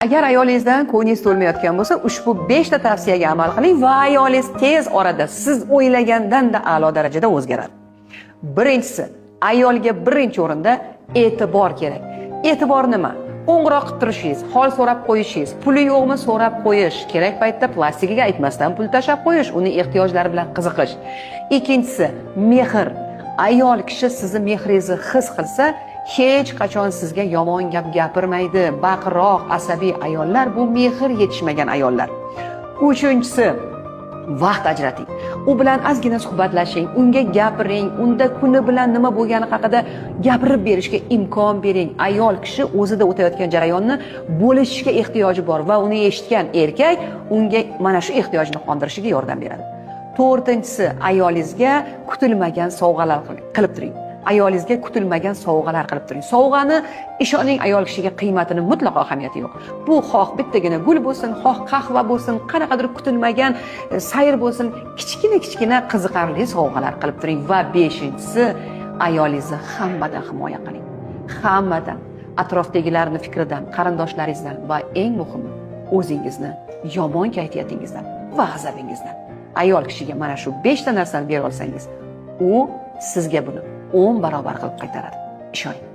Agar ayolingizdan ko'nglingiz to'lmayotgan bo'lsa, ushbu 5 ta tavsiyaga amal qiling va ayolingiz tez orada siz o'ylagandan-da a'lo darajada o'zgaradi. Birinchisi, ayolga birinchi o'rinda e'tibor kerak. E'tibor nima? Qo'ng'iroq qilib turishingiz, hol so'rab qo'yishingiz, puli yo'qmi so'rab qo'yish, kerak paytda plastikiga aytmasdan pul tashlab qo'yish, uni ehtiyojlari bilan qiziqish. Ikkinchisi, mehr. Ayol kishi sizni mehringizni his qilsa, hech qachon sizga yomon gap gapirmaydi. Baqiroq, asabiy ayollar bu mehr yetishmagan ayollar. Uchinchisi, vaqt ajrating. U bilan ozgina suhbatlashing, unga gapiring, unda kuni bilan nima bo'lgani haqida gapirib berishga imkon bering. Ayol kishi o'zida o'tayotgan jarayonni bo'lishga ehtiyoji bor va uni eshitgan erkak unga mana shu ehtiyojni qondirishiga yordam beradi. To'rtinchisi, ayolingizga kutilmagan sovg'alar qilib turing. Ayolingizga kutilmagan sovg'alar qilib turing. Sovg'ani ishoning, ayol kishiga qiymatini mutlaqo ahamiyati yo'q. Bu xoh bittagina gul bo'lsin, xoh qahva bo'lsin, qanaqadir kutilmagan sayr bo'lsin, kichkina qiziqarli sovg'alar qilib turing. Va beshinchisi, ayolingizni hammadan himoya qiling. Hammadan, atrofdagilarning fikridan, qarindoshlaringizdan va eng muhimi, o'zingizni yomon kayfiyatingizdan va g'azabingizdan. Ayol kishiga mana shu 5 ta narsani bera olsangiz, u sizga buni 10 barobar qilib qaytaradi. Ishoning.